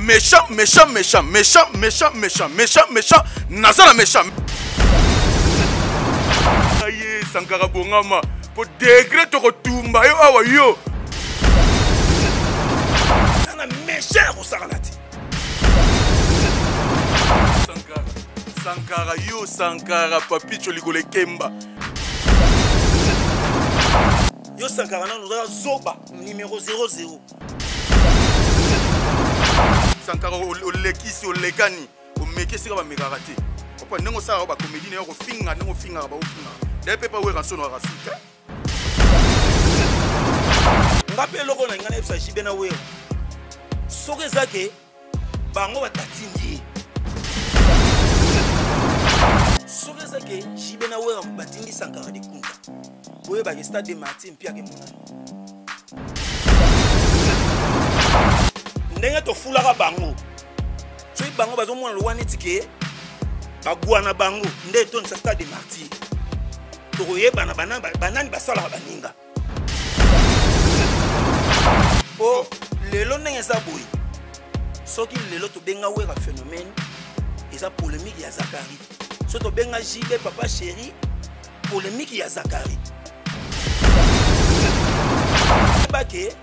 méchant, méchant, méchant, méchant, méchant, méchant, méchant, méchant, Nazara méchant. Aïe, Sankara Bongama, pour degré te retumba, yo, awa yo. Nana méchant, Osaranati. Sankara, yo, Sankara, papi, choligole kemba. Yo, Sankara, nous avons Zoba, numéro 00. Sankara olekisi olekani omekesi ka ba mekarate opa nengo sa ba comédie ne ko finga nengo finga ba ofinga de pepa we ranso no rasuka ngape loko na ngana epsa shibena we soke zake bango batatindi soke zake shibena we batindi Sankara de Kunda boye ba stade de Martin pia ke mona ndenge to fulaka bango soki bango bazomona lwani tike bagwana bango nde to nsa stade de Martyr tokoyebana banani basalaka baninga po lelo ndenge eza boye soki lelo tobenga wera phénomène eza polémique ya Zakari so tobenga JB papa chéri polémique ya Zakari bake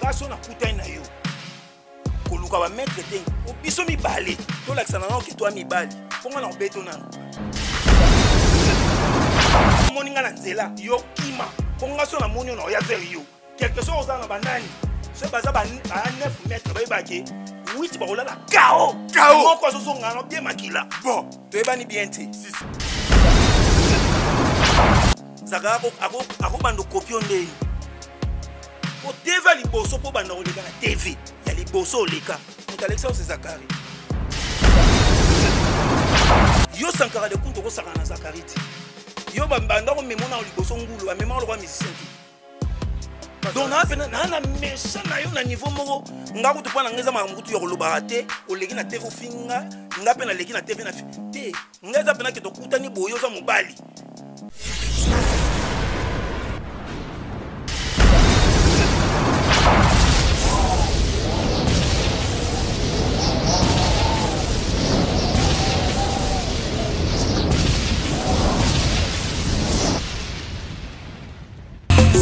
ngaso na kutai na yo koluka ba maître te o biso mibale to laksana na ke to mibale ponga na beto na moninga na nzela yo kima ponga so na monio na ya vers yo quelque chose na bandani se baza ba 9 mètres ba ibake 8 ba olala kao moko so songa no bien makila bon to ebani bien te Zakara ako bando kopio ndeni o TV liboso po banda oleka na TV ya liboso oleka mutalekisa ose Zakari yo Sankara de Kunda ko sakana Zakari ti yo banda ko memona liboso ngulu amema lo kwa musicien ti donc na méchant na yo na niveau moko ngako to pana ngeza mamutu yo koloba te oleki na TV finga ngape na leki na TV na te ngeza pena ke to kutani boyo za mobali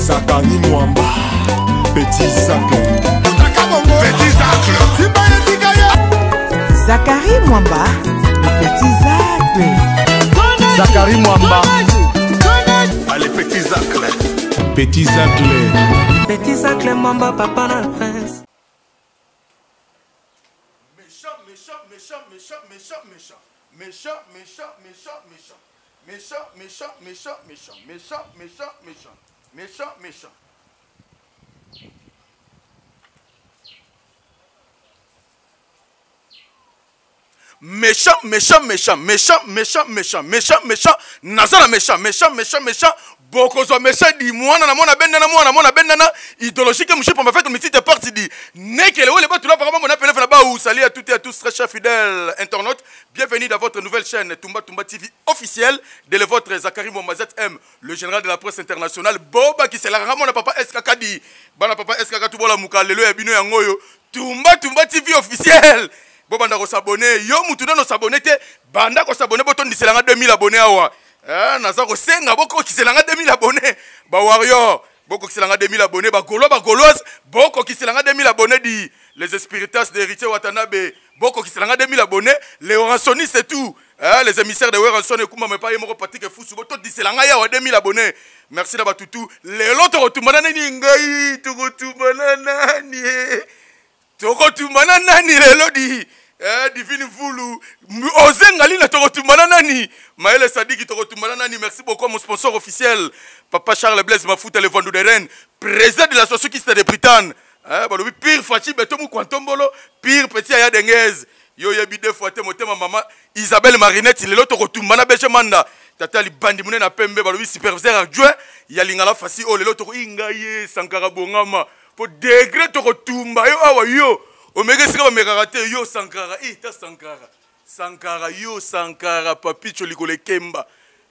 Zakari Mwamba, petit sacle. Petit sacle. Zakari Mwamba, le petit sacle. Zakari Mwamba. Allez, petit sacle. Petit sacle. Petit sacle Mwamba, papa na prince. Méchant, méchant, méchant, méchant, méchant, méchant. Méchant, méchant, méchant, méchant. Méchant, méchant, méchant, méchant. Méchant, méchant, méchant. Méchant, méchant. Méchant, méchant, méchant, méchant, méchant, méchant, méchant, méchant, Nazara méchant, méchant, méchant, méchant, Bokozo méchant, dit moi, na mona bendana, idéologique, mouché pour ma fête, mais si t'es parti, dit, nekele, ou les bas, tout là, par exemple, on appelle là-bas, salut à toutes et à tous, très chers fidèles internautes, bienvenue dans votre nouvelle chaîne, Tumba TV officielle, de votre Zakari Mwamba ZM, le général de la presse internationale, Boba, qui c'est la ramon, papa SKKD, bana papa SKK, tout bola mouka, lelo, yabino, yangoyo, Tumba TV officielle. Bo banda ko s'abonner yo mutu no s'abonner te banda ko s'abonner boton diselanga 2000 abonnés awa naza ko senga boko kiselanga 2000 abonnés ba warrior boko kiselanga 2000 abonnés ba gauloise boko kiselanga 2000 abonnés di les espiritas de héritier Watanabe boko kiselanga 2000 abonnés les orationnistes c'est tout les émissaires de Weranson et kuma me pa yemo Patrick Fusu boton diselanga ya wa 2000 abonnés merci d'aba tutu les loto rotumana ni ngai to rotumana nani tokotumana nani lelo di divine vulu ozengali na tokotumana nani Maël Sadiki tokotumana nani merci beaucoup mon sponsor officiel papa Charles Blaise Mafuta le Vendou de Rennes président de l'association de Britannie balobi pire Fachi Betomu Kwantombolo pire petit aya dengez yo yebi deux fois te motema maman Isabelle Marinette lelo tokotumana beche manda tata libandi mune na pembe balobi superviseur adjoint ya lingala fasi o lelo toko ingaye Sankara Bongama pour degré to kotumba yo awa yo omega sika ba mekarate yo Sankara ta Sankara yo Sankara papi choligole kemba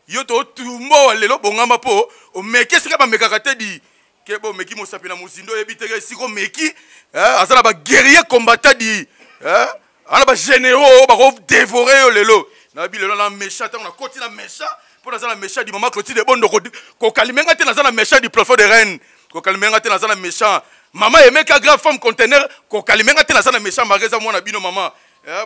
yo to tumba lelo bongama po omeke sika ba mekarate di ke bo meki mo sapina muzindo ebiteke siko meki azala ba guerrier combattant di ana ba généraux ba dévorer yo lelo na bi lelo na méchant on a côté na méchant pour na méchant du maman Clotilde Bondo ko kalimenga te na méchant du plafond de reine ko kalimenga te na méchant maman aimé ka grave femme conteneur ko kalimenga te na méchant mareza mwana bino maman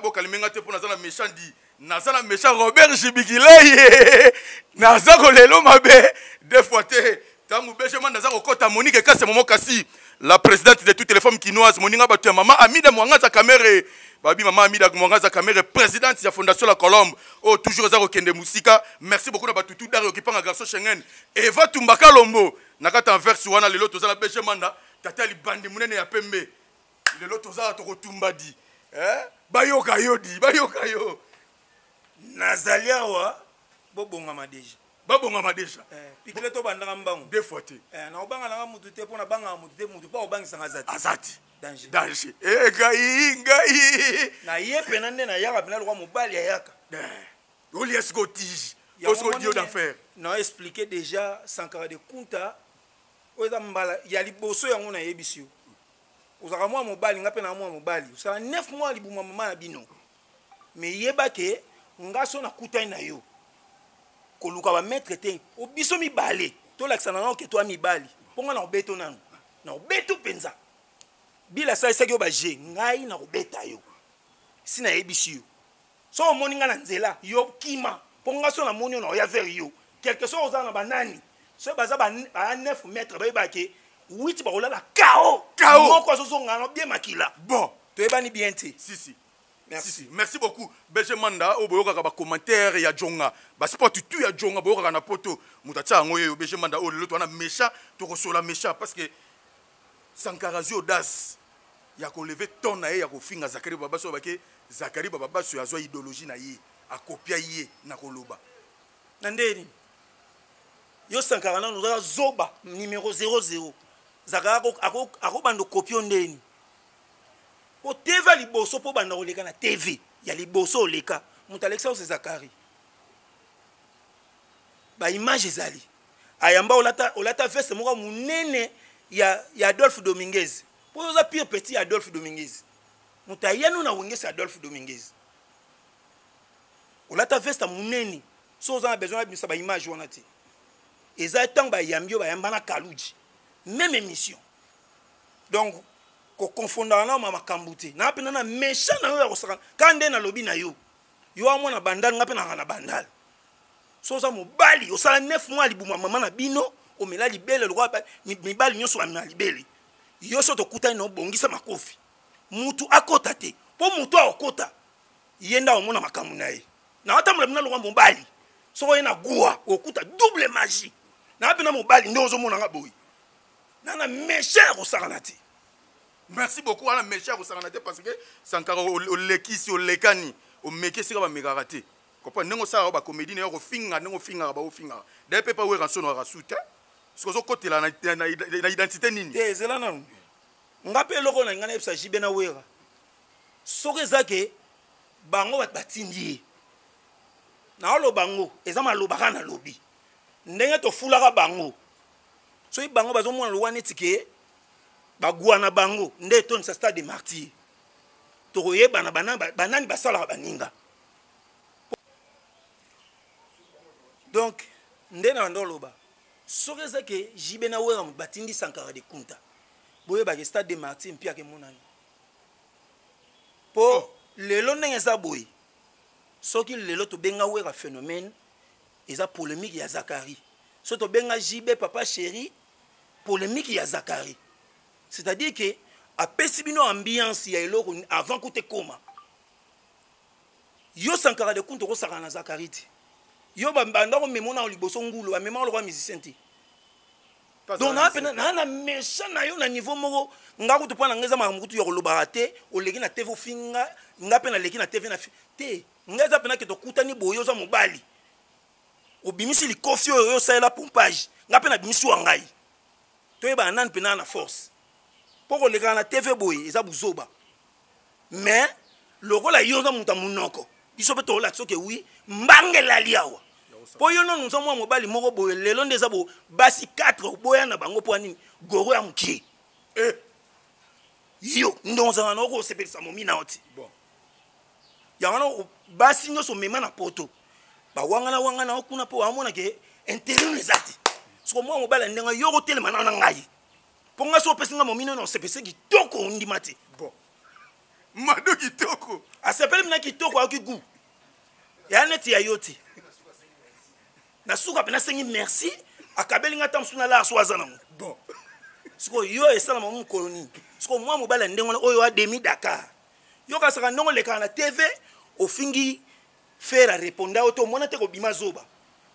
bo kalimenga te pour na méchant di na méchant Robert Jibigilei naza ko lelo mabe deux fois te tangu bejema naza ko kota Monique Kase Momo Kasi la présidente de toutes les femmes quinoises moninga batu maman Amida Mwangaza Kamere babi maman Amida Mwangaza Kamere présidente de la fondation La Colombe oh toujours za ko kende musika merci beaucoup na batu tout dari okipanga garçon Schengen Eva Tumbaka Lombo nakata verse wana lelo tozala bejema nda tata libandi munene ya pembe lelo tozala to kotumbadi bayoka yodi bayoka yo nazalia wa bobongama déjà babongama déjà pikile to bandanga mbango deux fois te na obanga na mutu te pona banga mutu te mutu pa obangisa ngazati azati danger ngai na ye pena nde na yaka pena lwa mobali ayaka oli esko tige osko dio d'affaire na expliquer déjà Sankara de Kunta oza mbala ya liboso yango na yebisio ozaka mwa mobali ngape na mwa mobali osala 9 mois libuma mama na bino mais yeba ke ngaso na kutai na yo koluka ba maître te obiso mibale to lakisa na ke to mibali ponga na obeto nanu na obeto penza bila sa isaki yo ba je ngai na obeta yo sina yebisio so omoni nga na nzela yo kima ponga so na moni na ya vers yo quelque chose ozana banani so baza ba 9 mètres ba ke 8 ba olala kao moko so ngana bien makila bon to ebani bien te si merci beaucoup Belge Manda o boyoka ba commentaire ya Jonga ba sport tu ya Jonga boyoka na poto mutacha ngoyo Belge Manda o lelo to na méchant to kosola méchant parce que Sankara zi audace ya ko lever ton na ye ya ko finga Zakari Baba so ba ke Zakari Baba so ya zo idéologie na ye a kopia ye na koloba na ndeni yo Sankara na nous zoba numéro 00 Zakara ako bando kopio ndeni po TV liboso po banda oleka na TV ya liboso oleka mutalexa ose Zakari ba image ezali ayamba olata veste moko munene ya Adolphe Dominguez po oza pire petit Adolphe Dominguez mutayenu na wengesa Adolphe Dominguez olata veste munene so oza na besoin de ba image wana te eza tang ba yambio ba yamba na Kaluji même émission donc ko confondana na mama kambuti na pena na méchant na yo ya kosaka kande na lobi na yo yo amona bandal ngape na bandal so za mobali osala 9 mois libuma mama na bino omela libele lokwa mibali nyoso amina libele yo so to kuta no bongisa makofi mutu akota te po mutu akota yenda omona makamu na ye na atamula bina lokwa mobali so yena gua okuta double magie na pena mobali ndozo mona ngaboyi na méchant kosaka na te. Merci beaucoup à la méchante parce que Sankara au lekisi au lekani au meke sika ba megarate. Comprendre ngo sa ba comédie ne ko finga ngo finga ba o finga. Des pepa we ranso no rasuta. Ce que côté la na identité nini. Te zela na. Ngape loko na ngana epsa jibe na wera. Soke zake bango batindi. Na olo bango ezama lobaka na lobi. Ndenge to fulaka bango. So i bango bazo mona lo wana tike bagwana bango nde ton sa stade de martyr to koyeba na banani basala baninga donc nde na ndoloba soke zake jibe na wera batindi Sankara de Kunta boyeba ke stade de martyr mpia ke monani po lelo ndenge za boy soki lelo to benga wera phénomène eza polémique ya Zakari so to benga jibe papa chéri polémique ya Zakari. C'est-à-dire que a pesibino ambiance ya eloko avant que te koma. Yo Sankara de Kunta ko saka na Zakari ti. Yo banda ko memona o liboso ngulu ba memona lo musicien ti. Donc na méchant na yo na niveau moko ngako to pana ngeza mamukutu yo loba te o leki na TV finga ngape na leki na TV na te ngeza pena ke to kutani boyo za mobali. O bimisi li kofi yo sa la pompage ngape na bimisi wangai. To eba nan pena na force. Pour les gars TV boy eza buzoba mais lokola yoza muta munoko biso pe to la soke oui mbangela liawa po yo non nzo mwa mobali moko boy lelo ndeza bo basi 4 boya na bango po nini goro ya mukie yo ndonza na ko sepelisa momina oti bon yango basi nyonso mema na poto wangana okuna po amona ke intérêt ezati soko moi mobala ndenga yoko telema na ngai ponga so pesinga momino na sepese kitoko ndima te bon mado kitoko asepeli mina kitoko akigu ya neti ya yote na suka pena sengi merci akabeli ngata msuna la aswaza na mo bon siko yo esala mo koloni siko moi mobala ndenga oyo a demi Dakar yo ka saka ndongo leka na TV ofingi faire répondre auto mona te ko bima zoba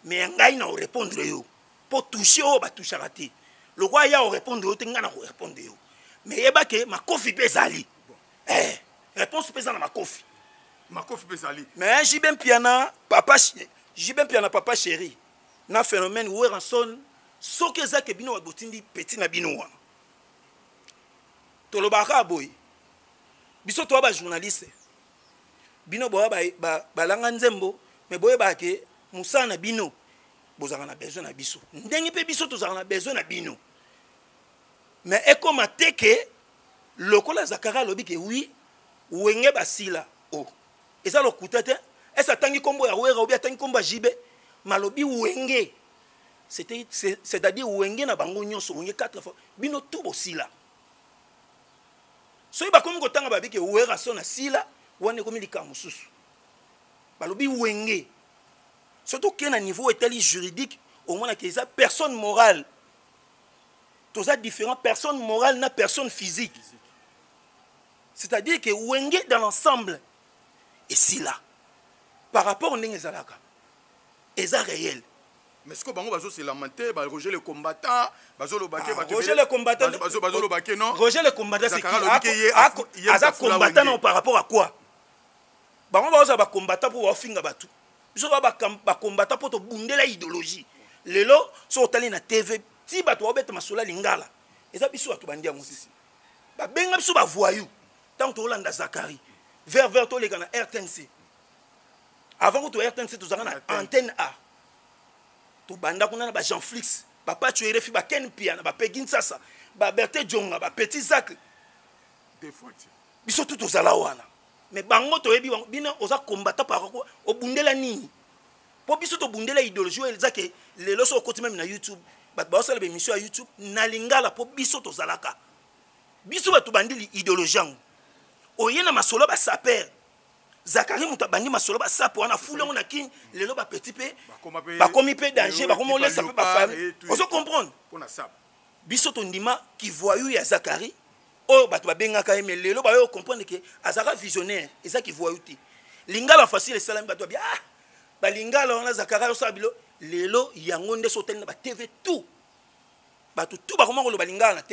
mais ngai na répondre yo pour toucher o ba toucher raté le roi ya o répondre yo te ngana ko répondre yo mais yeba ke makofi pezali réponse pesa na makofi pezali mais jibem piana papa chéri na phénomène où ranson soke za ke bino wa botindi petit na bino wana to lo baka boy biso to ba journaliste bino boya balanga nzembo mais boye bake musana bino bozaka na besoin na biso ndenge pe biso tozaka na besoin na bino mais ekoma teke lokola Zakara lobi ke oui wenge basila o eza lokuta te esa tangi kombo ya wera obi atangi kombo jibe malobi wenge c'est-à-dire wenge na bango nyonso wenge 4 fois bino tout bosila so iba komi kotanga babi ke wera so na sila wane komi lika mususu balobi wenge surtout que na niveau étali juridique au moins que ça personne morale tous ça différents personne morale na personne physique c'est-à-dire que wenge dans l'ensemble et si là par rapport au ndenge ezalaka eza réel mais ce que bango bazo c'est lamenté ba Roger le combattant bazo lo baké Roger le combattant bazo lo baké non Roger le combattant c'est qui aza combattant non par rapport à quoi bango bazo ba combattant pour ofinga batu biso ba combattant pour to bundela idéologie lelo so otali na TV ti bato obeta masola lingala eza biso bato bandia musisi ba benga biso ba voyou tant to Olanda Zakari vers to leka na RTNC avant que to RTNC to zaka na antenne A to banda kuna na ba Jean Flix ba Pacho Erefi ba Ken Pia na ba Pegin Sasa ba Berté Djonga ba Petit Zak des fois biso tout ozala wana mais bango to yebi bino oza combattant par quoi obundela nini po biso to bundela idéologie elza ke lelo so okoti même na YouTube ba osala be émission à YouTube na lingala po biso to zalaka biso ba to bandili idéologie ngo oyena masolo ba saper Zakari muta bandi masolo ba sapo wana fule on a kin lelo ba petit pe ba komi pe danger ba komo laisse ba famille on se comprendre on a ça biso to ndima ki voyou ya Zakari oh bato babengaka mais lelo ba yo comprendre que azaka visionnaire eza ki voyou ti lingala facile salam bato bia ba lingala on a Zakara yo sabilo lelo yango nde so tena ba TV tout bato tout ba komo ko ba lingala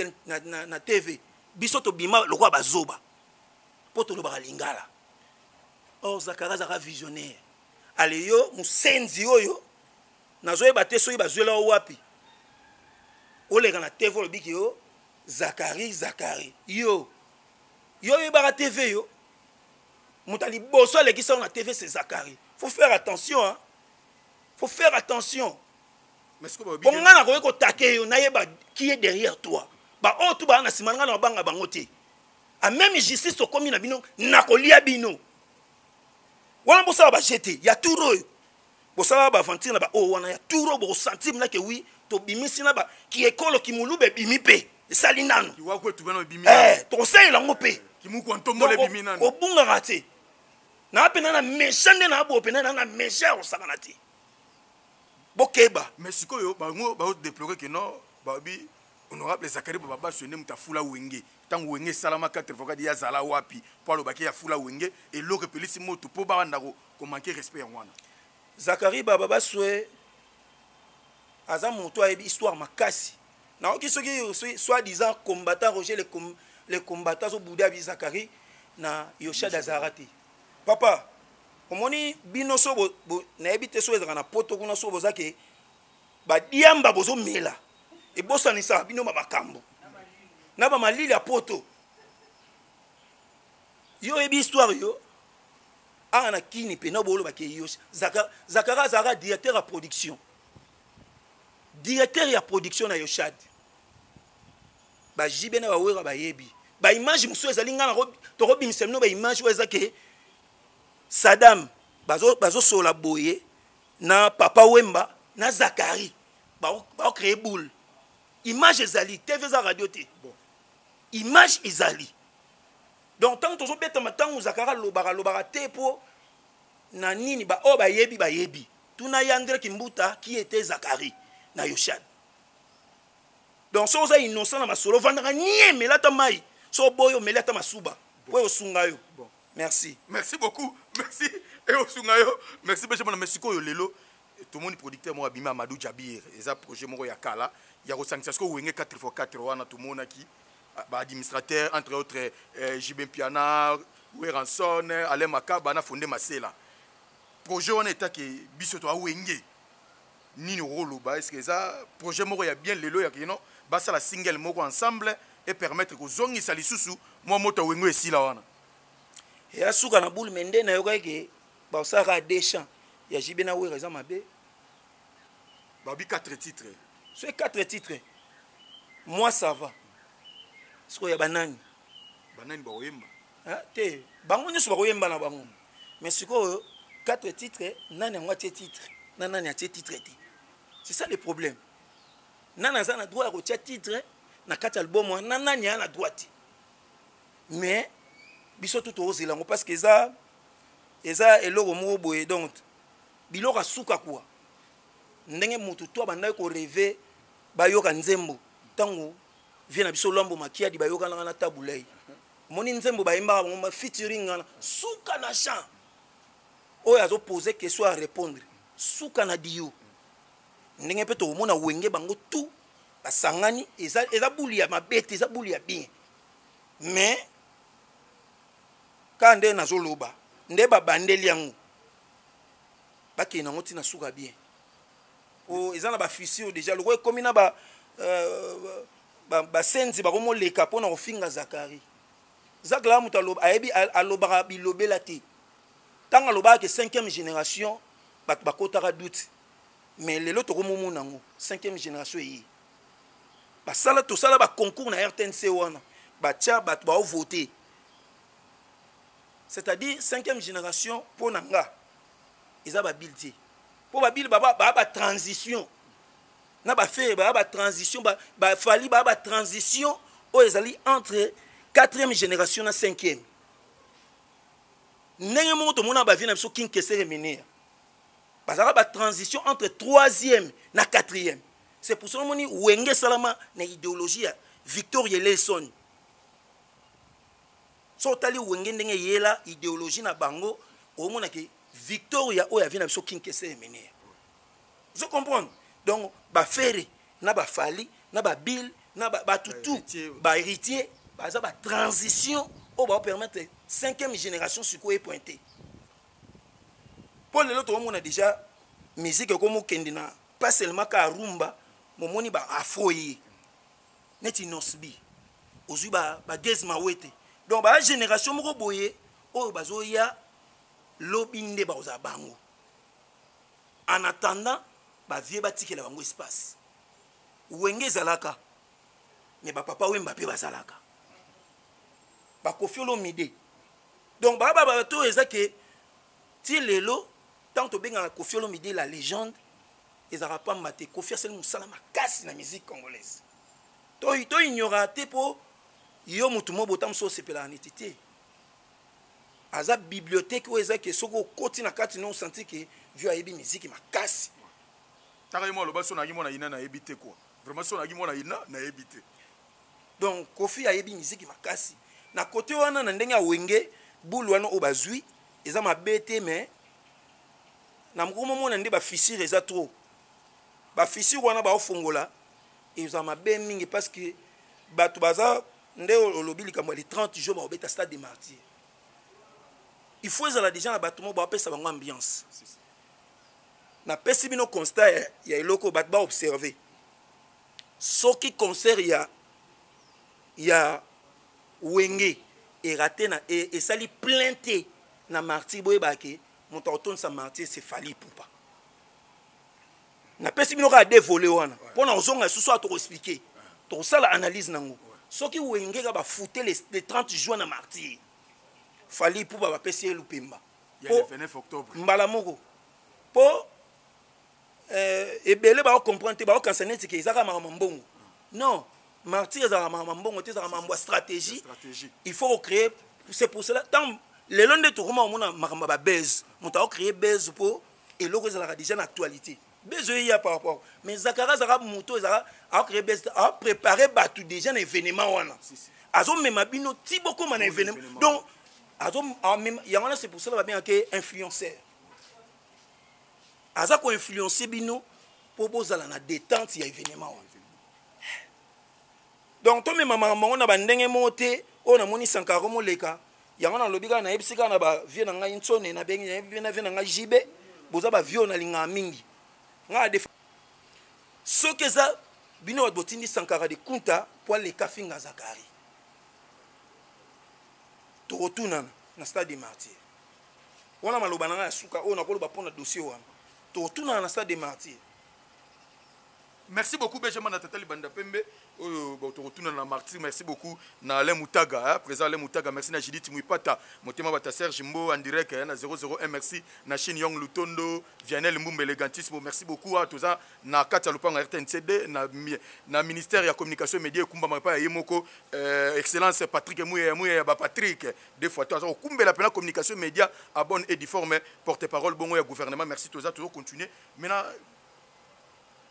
na TV biso to bima lo kwa bazoba poto lo ba lingala oh Zakara zaka visionnaire ale yo musenzi oyo nazoye ba te so bazwela wapi oleka na TV lo biki yo Zakari yo ba TV yo mutali boso le qui sont na TV c'est Zakari faut faire attention hein faut faire attention mais ce que ba on ngana ko taquer yo na yeba qui est derrière toi ba o tu ba na simanga na banga bangote a même justice to komi na bino na kolia bino wana bosa ba jeter ya turo bosa ba aventure na ba o wana ya turo bo sentir na ke oui to bimisi na ba ki ekolo ki mulube bimipe salinano ki wako tu bana bimina to sai la ngope ki muko ntombole bimina o bunga ngate na apena na mechande na abo pena na mecha o sakanati bokeba mais sikoyo bango ba déplorer que non babi honorable Zakari baba sonné mutafula wenge tango wenge salama 4 fois dia zala wapi pour le baké ya fula wenge et l'autre pelisi moto po ba ndako ko manquer respect en wana Zakari baba soué aza moto ayebi histoire makasi na oki soki soi-disant combattant Roger les combattants au Bouddha bi Zakari na Yosha Dazarati papa omoni bino so na ebite so ezaka na poto kuna so bozake ba diamba bozo mela e bosanisa bino makambo na ba malili ya poto yo ebi histoire yo ana kini pe na bolo ba ke yo Zakara Zara directeur à production na Yoshad ba jibena ba wera ba yebi ba image muso ezali ngana to robimisa no ba image weza ke Saddam bazo sola boye na Papa Wemba na Zakari ba créer boule image ezali TV za radio te bon image ezali donc tant que beta matango Zakara lobara te po na nini ba o ba yebi tuna Yandre Kimbuta qui était Zakari na Yoshad donc so za innocent na masolo vandaka nie melata mai so boyo melata masuba boyo sungayo bon merci beaucoup merci et osungayo merci beaucoup merci ko yo lelo tout le monde producteur moi abima Amadou Jabir eza projet moko ya kala ya ko sanction ko wenge 4x4 wana tout le monde qui administrateur entre autres Jibin Piana Weranson Alain Makaba na fondé Masela projet on est que biso to wenge nini rolo ba est-ce que ça projet moko ya bien lelo ya kino ba ça la single moko ensemble et permettre ko zongi sali susu moi moto wengo esila wana ya suka na boule mende na yoka ke ba osaka des champs ya Jibena Wera za mabe babi 4 titres c'est 4 titres moi ça va ce ya banani ba oyemba te bango nyoso ba oyemba na bango mais siko 4 titres nani ngwa titre nani a titre te c'est ça le problème nana za na droit ya ko titre na kati album nani a na droit mais biso tout ozilango parce que eza eloko moko boye donc biloko suka kwa ndenge mutu to bandai ko rêver bayoka nzembo tango vient na biso lombo makiadi bayoka na tabulei moni nzembo baimba ngoma featuring na suka na chant oyo azo poser question à répondre suka na dio ndenge pe to mona wenge bango tout basangani eza buli ya mabete eza buli ya bien mais quand nde nazoloba nde babandeli yango baki na ngoti na suka bien o ezana ba fissure déjà le komi na ba senzi ba komo leka pona ofinga Zakari Zakla muta loba ayebi alobara bilobela te tanga loba ke 5e génération ba kotaka doute mais lelo to komo nango 5e génération yi ba sala to sala ba concours na RTNC wana ba tia ba voter. C'est-à-dire 5e génération pour nanga ils a ba bilti pour ba bil ba transition na ba faire ba transition ba fali ba transition o ezali entre 4e génération na 5e ndenge mo to mona ba vina biso king kesere menea ba transition entre 3e na 4e c'est pour ça moni wenge salama na idéologie Victor Yeleson so tali wenge ndenge yela idéologie na bango omona ke Victoria oya vient na biso king kese menea je comprends donc ba faire na ba fali na ba bill na ba tutu ba héritier ba za ba transition o ba permettre 5e génération sur quoi pointer pour le to omona déjà musique comme kendina pas seulement ka rumba momoni ba afroyi neti nosbi ozu ba gezma wete donc ba génération moko boye o bazoya lobinde ba oza bango en attendant ba vie batikela bango espace wenge zalaka mais ba papa Wemba pe bazalaka ba kofiolo mide donc ba to ezake ti lelo tant to benga kofiolo mide la légende ezara pas maté kofia sel musala makasi na musique congolaise to ignora te po yo mutu mo botam so sepela anitité aza bibliothèque o ezake soko koti na kati non senti que vieux ayebi musique makasi taka mo lo baso na ngimo na ina na ebité quoi vraiment so na ngimo na ina na ebité donc kofi ayebi musique makasi na côté wana na ndenge wenge bulu wana o bazui eza mabete mais na mkomo mona nde ba fissure eza trop ba fissure wana ba ofongola eza mabe mingi parce que batu baza nde olobili kama les 30 jours ba obeta stade des martyrs il faut ezala déjà na batu mo ba pesa bango ambiance na pesi bino constat ya eloko bat ba observer soki concert ya wenge et raté na et sali plainte na martyr boye bake moto autonne sa martyr c'est Fally Ipupa na pesi bino ka dévoler wana pona ozonga susu to expliquer to sala analyse nango soki wenge ka ba fouter les 30 jours na martyr Fally Ipupa ba pesi Lupemba Il y a le 29 octobre. Mbala moko. Po ebele ba comprendre te ba canceler que ezaka mbongo. Non, martyr ezaka mbongo te ezaka mbwa stratégie. Il faut créer, c'est pour cela tant les longs de tourment on makamba ba base. Mon ta créer base pour et loko ezala déjà en actualité. Base il y a par rapport. Mais Zakara zaka moto ezala a créer base a préparer ba tout déjà un événement wana. Azo même bino ti beaucoup man événement. Donc azo même il y a c'est pour cela va bien que influenceur. Aza ko influencer bino pour bozala na détente ya événement. Donc to me mama on a bandenge moté on a moni sankaro mo leka yango na lobika na ebisika na ba vie na ngai nsone na bengi na vie na ngai jibe boza ba vie na linga mingi nga de soke za bino wa botindi sankara de kunta pour les kafinga zakari to rotuna na stade des martyrs wana maloba na ya suka on a ko ba pona dossier wana to rotuna na stade des martyrs. Merci beaucoup Benjamin Natatali Banda Pembe. Tu retournes dans Martyr. Merci beaucoup na Alain Moutaga, président Alain Moutaga. Merci na Judith Mouipata. Motema Bata Serge Mbo en direct na 001. Merci na Shin Yong Lutondo, Vianel Mbumbe Elegantismo. Merci beaucoup à tous na Katia Lupanga RTNCD na ministère de la communication et médias Kumba Mapa Yemoko excellence Patrick Mouya Patrick des fois toi Kumba la communication média à bonne et difforme porte-parole bon au gouvernement. Merci tous toujours continuer. Maintenant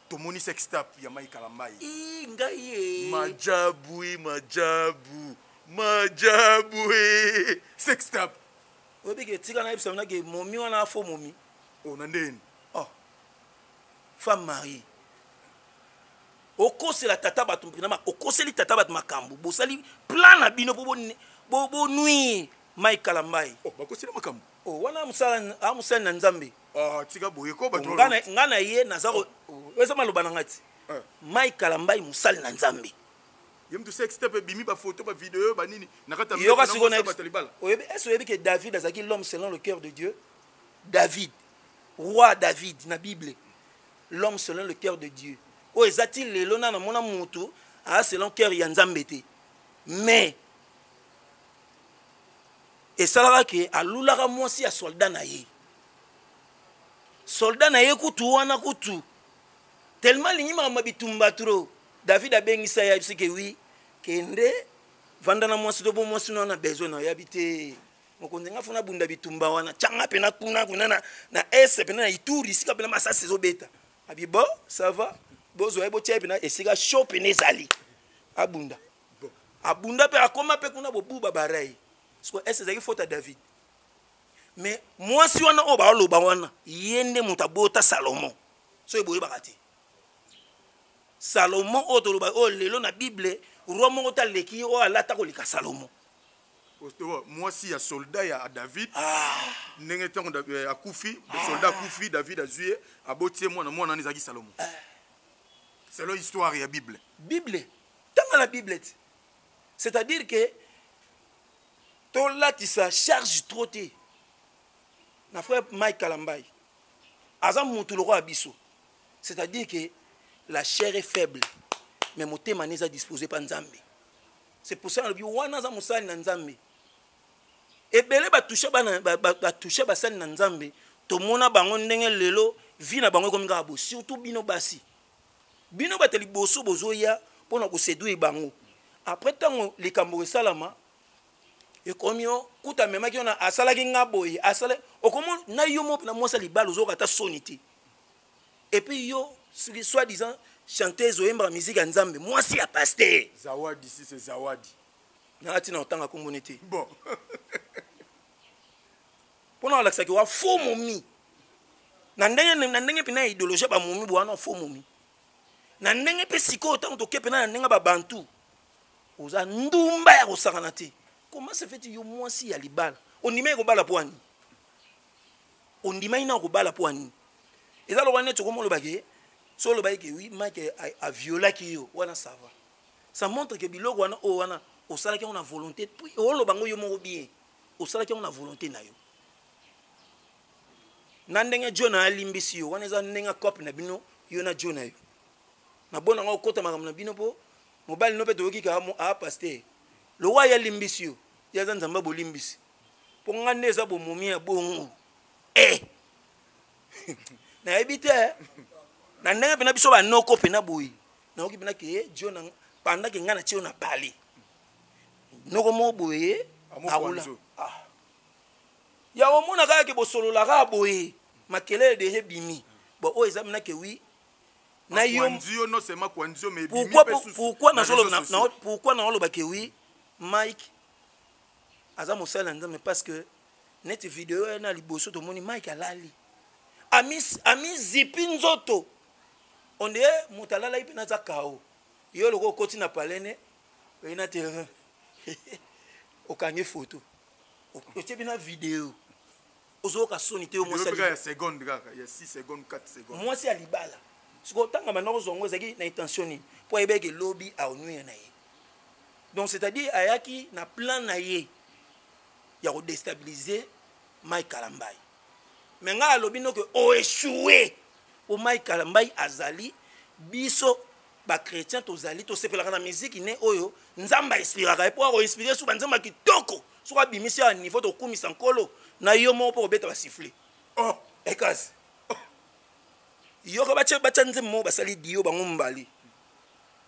Tomoni sextap ya Mai Kalambai. Majabu. Sextap. Obi ke tika na ebisa na ke momi wana afo momi. Oh nandeni. Oh. Femme mariée. Oko c'est la tata batum prinama, oko c'est li tata bat makambu. Bo sali plan na bino bo nuit Mai Kalambai. Oh bako c'est makambu. Oh wana musala na Nzambe. Ah tika boye ko bato. Ngana ye nazaro. Wesa maloba na ngati. Mai Kalambai musali na Nzambe. Yem tu sextape bimi ba photo ba vidéo ba nini nakata yo ka sikona batalibala. Oyebi est-ce que David azaki l'homme selon le cœur de Dieu? David, roi David na Bible. L'homme selon le cœur de Dieu. O ezati lelo na mona mutu a selon cœur ya Nzambe te. Mais et ça que alulaka mwasi ya soldat na ye. Soldat na ye kutu wana kutu. Tellement lingi ma bitumba trop. David a bengisa ya bisike oui kende vandana mwasi to bo mwasi na besoin na yabite. Mokonzi nga funa bunda bitumba wana changa pena kuna na ese pena na ituri sika pena masasi zobeta. Abi bon, ça va. Bozo ebo tia pena esika shop nezali. Abunda. Abunda pe akoma pe kuna bo buba barai. Parce que est-ce faute à David. Mais moi si wana o ba loba wana yende mutabota Salomon. So eboye bakati. Salomon o to loba o lelo na Bible roi mo ta leki o alata ko lika Salomon. Moi si ya soldat ya David ndenge tango akufi soldat akufi David azuye abotie mwana nizaki Salomon. C'est l'histoire ya Bible. Bible. Tanga la Bible. C'est-à-dire que to là qui sa charge trop te na frère Mai Kalambai azam mutu le roi abiso, c'est-à-dire que la chair est faible mais motema neza disposé pa Nzambe. C'est pour ça que wana za musali na Nzambe ebele ba toucher ba toucher ba sali na Nzambe to mona bango ndenge lelo vi na bango kominga bo surtout bino basi bino bateli boso bozoya pona ko séduire bango après tango likambo salama et comme yo kuta mema ki ona asala ki ngaboyi asala okomo na yo mo na mosa libalo zo kata sonité et puis yo soit disant chanteuse oembra musique ya Nzambe moi si a pasteur zawadi ici c'est zawadi na ati na otanga kombonité bon pona la ki wa fo momi na ndenge pina idéologie ba momi bo na fo momi na ndenge pe siko tango to kepena na ndenge ba bantu oza ndumba ya kosakana te. Comment se fait-il yo moi si ya libala? On dit mais ko bala poani. On dit mais na ko bala poani. Et ça le wane to komo le bagé. So le bagé oui, Mike a violé ki yo, wana ça va. Ça montre que biloko wana o wana o sala ki on a volonté puis o lo bango yo mo bien. O sala ki on a volonté na yo. Na ndenge Jona alimbisi yo, wana za ndenge cop na bino yo na Jona yo. Na bona ngo kota makam na bino po. Mobile no pe to ki ka a pasteur. Le roi ya limbisi yo, ya Nzamba bo limbisi. Po ngane za bo momi ya bongo. nayebi te na ndenge mpena biso banoko mpena boye nayoki mpena ke dio pendant ke ngai na tie yo na pale noko moko boye akola ya omona kaka ke bosolola kaka boye makelele deje bimi bon oyo eza mpena ke wi na yo pourquoi naoloba ke wi Mike aza mosala na nzambe parce que neti video na liboso tomoni Mike alali ami zipi nzoto onde moto alalai mpe naza kao yo loko okoti na palene oyina terrain okangi photo otie bina video ozoyoka soni te yo mwasi ya libala siko otanga banda kozongo ezalaki na intention nini mpo ayebeke lobi aonuya na ye donc c'est-à-dire ayaki na plan na ye ya kodestabiliser Mike Kalambai mais ngai alobi noke oéchoué o Mike Kalambai azali biso bakrétien tozali tosepelaka na miziki ne oyo nzambe ainspiraka epo akoinspire so banzambe ya kitoko soki abimisi ya niveau tokumisa nkolo na yo moko mpo kobeta basifle ekasi yoko batya nzembo moko basali dio bango mbali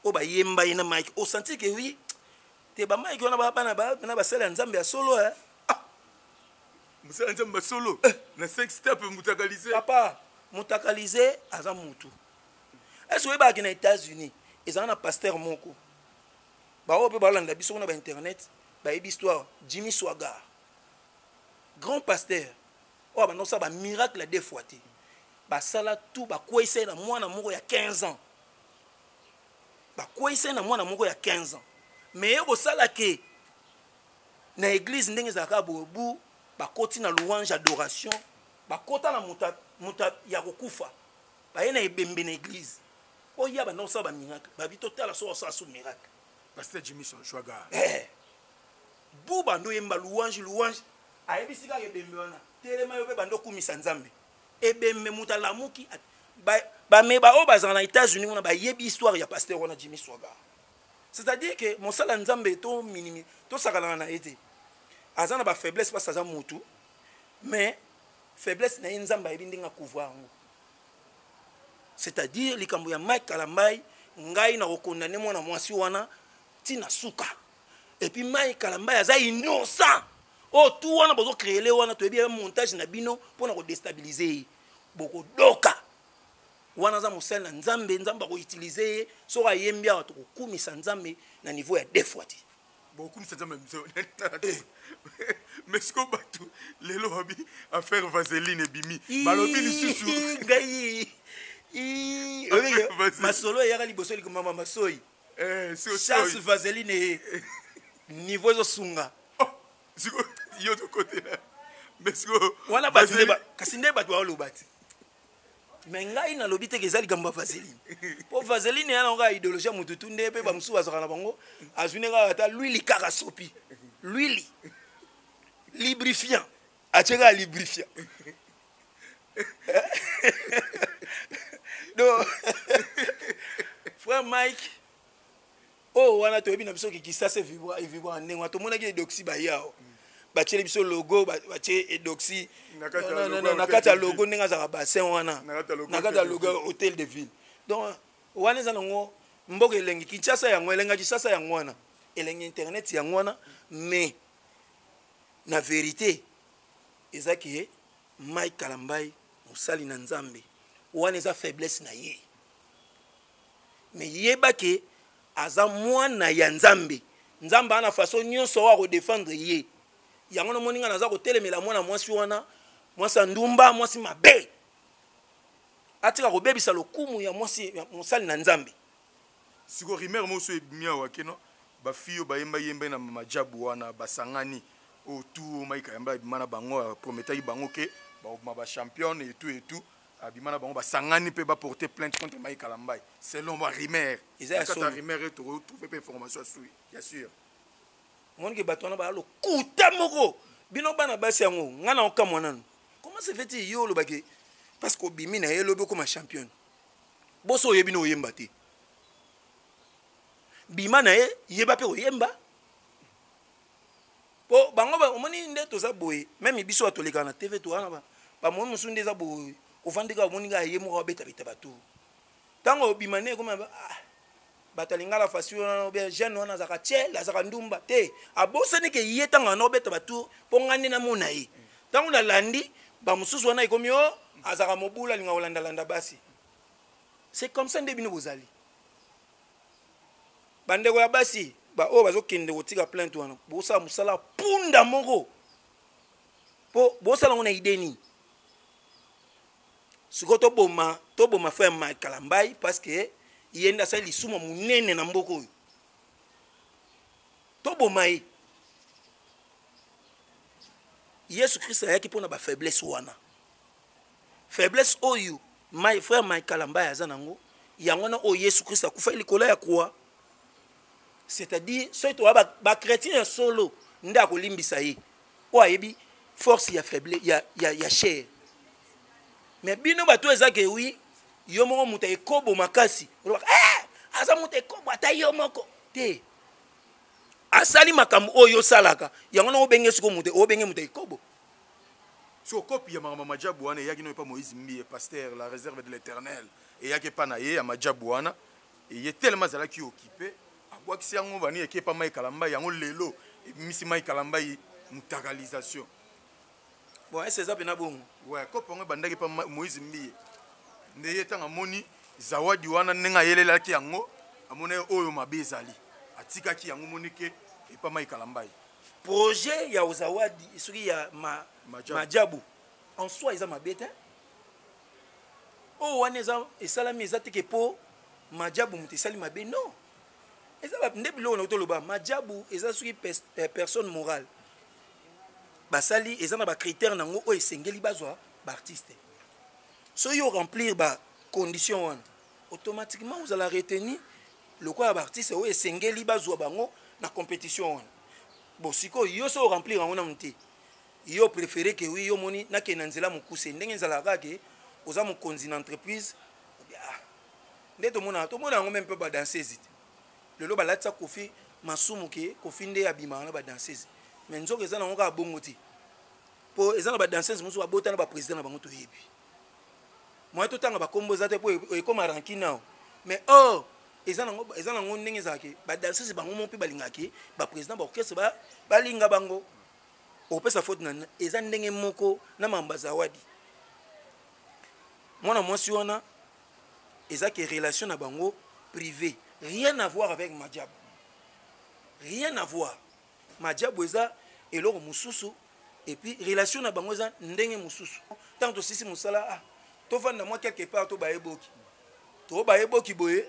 oyo bayemba ye na Mike osanti ke wi te bamike wana bana basala ya nzambe ya solo musala nzambe ya solo na 5 step mutakalize papa mutakalize aza mutu est-ce que oyebaki na États-Unis ezala na pasteur moko baoyo mpe balanda biso kuna bainternet bayebi histoire Jimmy Swaggart grand pasteur oyo banda kosala bamiracle deux fois te basala tout bakweyisa na mwana moko ya 15 ans bakweyisa na mwana moko ya 15 ans mais ekosala ke na église ndenge ezalaka bobu bakoti na louange adoration bakota na muta ya kokufa baye na ebembe na église oya banda kosala bamiracle babi totala so osala so miracle pasteur Jimmy Swaggart bu bando oyemba louange ayebisi kaka ebembe wana telema yo mpe bando okumisa nzambe ebembe mutu alamuki bameba oyo bazala na États-Unis wana bayebi histoire ya pasteur wana Jimmy Swaggart c'est-à-dire que mosala nzambe tosakalaka na ye te aza na bafaiblesse mpasi aza mutu mais faiblesse na ye nzambe ayebi ndenge akouvra yango c'est-à-dire likambo ya Mike Kalambai ngai na kokondane mwana mwasi wana ntina suka epuis Mike Kalambai aza innocent oyo tu wana bozokreele wana toyebi ya montage na bino mpona kodestabilize ye bokodoka wana aza mosali na nzambe akoutilize ye soki ayembi awa tokokumisa nzambe na niveau ya deux fois te bokumisa nzambe mais siko bato lelo babi affaire vaseline ebimi balobi lisusu ngai masolo eyaka liboso likomama masoi chance vaseline niveau ezosunga yo tokotela mais siko wana kasi nde bato baoloba te mais ngai nalobi teke eza likambo ya vaseline mpo vaseline yana kaka idéologie ya motutu nde mpe bamosusu bazwaka na bango azwi nde kaka ata lwili kaka sopi lwili lubrifiant atie kaka lubrifiant donc frère Mike oyo wana toyebi na biso kikisasa evibwa ndenge wana tomonaki edoxy bayao batieli biso logo batie edoxy na kati ya logo ndenge azalaka bassin wana na kati ya logo hôtel de ville donc wana eza nango mboka elengi kinshasa yango elengaki sasa yango wana elengi internet yango wana mais na vérité eza ke Mike Kalambai mosali na nzambe wana eza faiblesse na ye mais yeba ke aza mwana ya nzambe nzambe ana façon nyonso wa kodefendre ye yango nomoni nga naza kotelemela mwana mwasi wana mwasi ya ndumba mwasi mabe atika kobebisa lokumu ya mwasi mosali na nzambe siko rimer moso ebimi awa keno bafiyo bayemba na majabu wana basangani otu Mike Kalambai abimana bango prometaki bango ke ba champion et tout abimana bango basangani pe ba porter plainte contre Mike Kalambai selon ba rimer kata rimer to retrouver pe information sur bien sûr mon ke batona ba lo kuta moko bino bana basi yango ngana okamwa nanu comment se fait yo lo bake parce que bimi na ye lobi comme champion boso oyebi no oyemba te bima na ye yeba pe oyemba po bango ba omoni nde toza boye même biso atoleka na TV to wana ba bamoni mosusu nde eza boye ovandika omoni nga ye moko abeta bato ntango obimane ekoma bato alingala fasi wana obe jeune wana azaka tiele azaka ndumba te abosani ke ye ntango wana obeta bato mpo nga nde namona ye ntango nalandi bamosusu wana ekomi o azaka mobula alinga kolandalanda basi c'est comme ça nde bino bozali bandeko ya basi oyo bazokende kotika plainte wana bosala mosala punda moko mpo bosala ngo na ide nini sikoyo toboma frère Mike Kalambai parce que ye nde asali lisumu monene na mboka oyo toboma ye yesu kristo ayaki mpona bafaiblesse wana faiblesse oyo frère Mike Kalambai aza nango yango wana oyo yesu kristo akufa likolo ya croix c'est-à-dire soki towa bachrétien ya solo nde akolimbisa ye oyo ayebi force ya faible ya chair mais bino bato ezake wi yo moko moto ekobo makasi olobaka aza moto ekobo ata yo moko te asali makambo oyo osalaka yango na obenge siko moto obenge moto ekobo so kopi ya majabu wana eyaki no pa Moïse Mbiye pasteur la réserve de l'Éternel eyaki pa na ye ya majabu wana eye tellement azalaki occupé abwakisi yango bani eke pa Mike Kalambai yango lelo misi Mike Kalambai mutakalisation bon est-ce ça pena bongo ouais kopi yango bandaki pa Moïse Mbiye nde ye tanga moni zawadi wana nenga yelelaki yango amone oyo mabe ezali atikaki yango monike epa Mike Kalambai projet ya uzawadi soki ya majabu en soi eza mabe te oyo wana esalami eza teke mpo majabu moto esali mabe non eza nde biloko na kotoloba majabu eza soki personne morale basali eza na bacritère nango oyo esengeli bazwa baartiste soki yo remplir bacondition wana automatiquement ozala retenir lokola ya baartiste oyo esengeli bazwa bango na compétition wana bon sikoyo yo so remplir yango na mote yo préféré ke wi yo moni nakende na nzela mokuse ndenge ezalaka ke oza mokonzi na entreprise nde tomona yango meme mpe badanseuse te lelo balatisa kofi masumu ke kofi nde abimaka na badanseuse mais nzoka eza nango kaka bongo te mpo eza na badanseuse mosusu babotana baprésident na bango toyebi moye totanga bakombo eza te mpo ekoma ranki nao mais or eza nango ndenge ezalaki badanseuse bango mo mpe balingaki baprésident baorchestre balinga bango opesa faute na eza ndenge moko na mamba zawadi mwana mwasi wana eza ke relation na bango privé rien à voir avec majabu rien à voir majabu eza eloko mosusu et puis relation na bango eza ndenge mosusu tant tosisi mosala tovanda mwa quelque part to bayeboki boye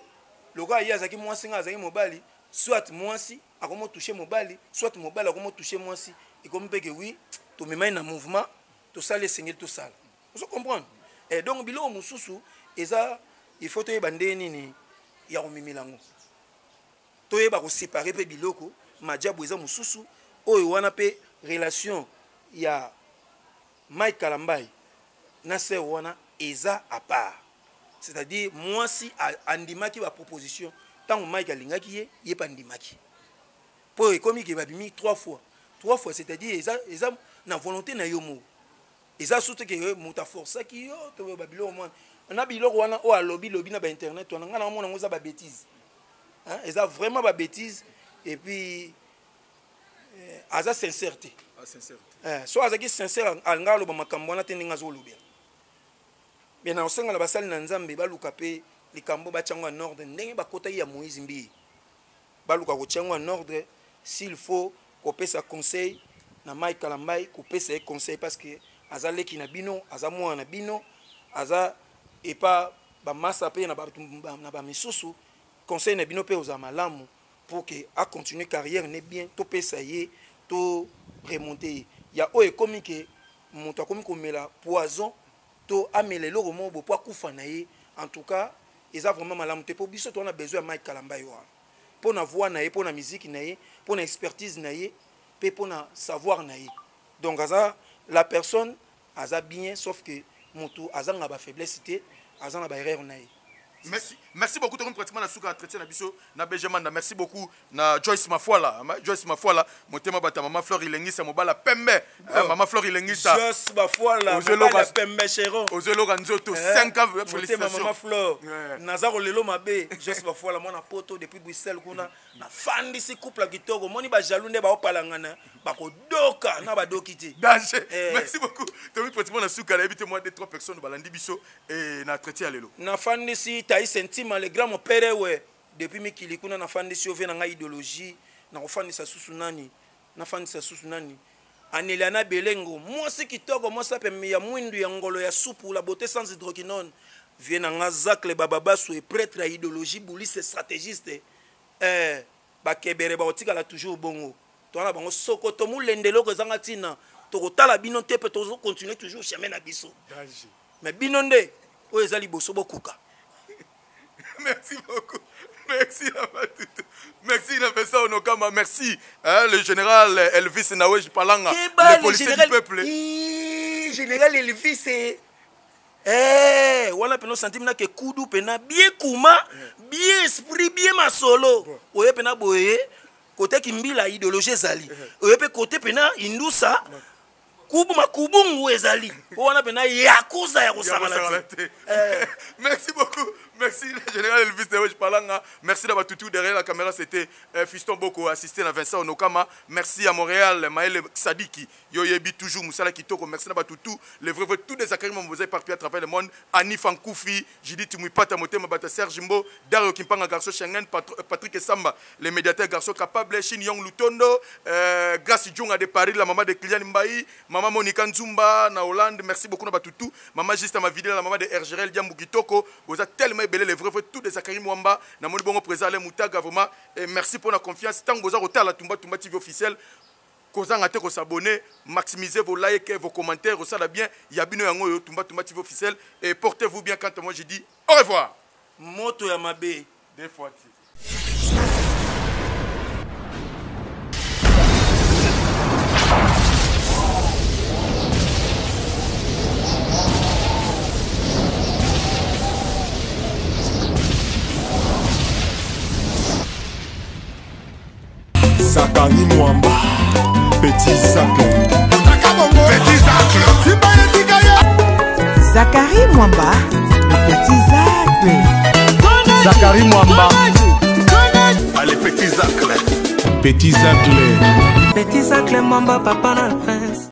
lokola ye azalaki mwasi nga azalaki mobali soit mwasi akomo touche mobali soit mobali akomo touche mwasi ekomi mpe ke wi tomemai na mouvement tosala esengeli tosala ozo comprendre et donc biloko mosusu eza il faut toyeba ndenge nini ya komemela yango toyeba kosepare mpe biloko majabu eza mosusu oyo wana mpe relation ya Mike Kalambai na ser wana eza à part c'est-à-dire mwasi andimaki baproposition ntango Mike alingaki ye ye mpe andimaki mpo ekomi ke babimi 3 fois c'est-à-dire eza na volonté na yo moko eza surtout ke moto aforçaki yo to babiloko mwana na biloko wana oyo alobi na bainternet wana nga na omona yango eza babétise eza vraiment babétise et puis aza sincère te so azalaki sincère alinga aloba makambo wana te ndenge azolobela bien na osengala basali na nzambe baluka mpe likambo batyango en ordre ndenge bakotaki ya Moïse Mbiye baluka kotyango en ordre s'il faut kopesa conseil na Mike Kalambai kopesa ye conseil parce que aza leki na bino aza mwana na bino aza epa bamasa mpe na bamisusu conseil na bino mpe ozala malamu pour que a continuer carrière ne bien topesa ye to remonter ye ya oyo ekomi ke moto akomi komela poison to amela eloko moko bo po akufa na ye en tout cas eza vraiment malamu te mpo biso towana besoin ya Mike Kalambai wana mpo na voix na ye mpo na musique na ye mpo na expertise na ye mpe mpo na savoir na ye donc aza la personne aza bien sauf que moto aza na bafaiblesse te aza na baerreur na ye Merci beaucoup de pratiquement na suka entretien na biso na Benjamin. Merci beaucoup na Joyce Mafuala. Joyce Mafuala, motema bata mama Fleur Ilengisa mobala pembe. Mama Fleur Ilengisa. Joyce Mafuala, mobala pembe chéro. Ozelo Ganzoto 5 ans félicitations. Mama Fleur. Nazaro lelo mabe. Joyce Mafuala mona poto depuis Bruxelles kuna na fandi si couple kitoko. Moni ba jalunde ba opalangana ba kodoka na ba dokiti. Danger. Merci beaucoup. De pratiquement na suka na éviter moi 2-3 personnes balandi biso et na entretien lelo. Na fandi si taï senti le grand mon père ouais depuis mikili kuna na fandi si ovena nga idéologie na ofandi sa susu nani na fandi sa susu nani aneliana belengo moi si kitoko moi ça pe ya mwindu ya ngolo ya soupe la beauté sans hydroquinone vient nga Zacle bababa sou prêtre à idéologie bouliste stratégiste ba kebere ba otika la toujours bongo to na bango sokoto mulendelo ko zanga tina to kotala bino te pe to continuer toujours chemin na biso mais binonde o ezali boso bokuka. Merci beaucoup. Merci merci Nafessa Onokama. Merci le général Elvis Nawej Palanga, le policier du peuple. Général Elvis wala peno sentimina ke kudu pena bien kuma, bien esprit, bien masolo. Oye pena boye côté kimbila idéologie zali. Oye pe côté pena indusa kubu makubungu ezali. Wana pena yakuza ya kusangala. Merci beaucoup. Merci le général Elvis Nawej Palanga. Merci d'avoir tout derrière la caméra. C'était Fiston Boko assisté à Vincent Onokama. Merci à Montréal, Maël Sadiki. Yoyebi toujours Moussala Kitoko. Merci d'avoir tout les vrais tous des accueillis vous avez partout à travers le monde. Annie Fankoufi, Judith Mouipata Motema Bata Serge Mbo, Dario Kimpanga Garçon Schengen, Patrick Samba, les médiateurs garçons capables, Shin Yong Lutondo, Grace Djunga de Paris, la maman de Kylian Mbaye, maman Monica Nzumba na Hollande. Merci beaucoup d'avoir tout. Maman juste à ma vidéo, la maman de Ergerel Diambou Kitoko. Vous êtes tellement les vrais tous des Akari Mwamba na moni bongo président Moutaga vraiment et merci pour la confiance tant que vous avez la Tumba TV officiel kozanga te ko s'abonner maximiser vos likes vos commentaires ça la bien ya bino yango yo Tumba TV officiel et portez-vous bien quand moi je dis au revoir moto ya mabe des fois Zakari Mwamba, Petit Zacle. Petit Zacle. Zakari Mwamba, le Petit Zacle. Zakari Mwamba. Allez, Petit Zacle. Petit Zacle. Petit Zacle Mwamba, papa na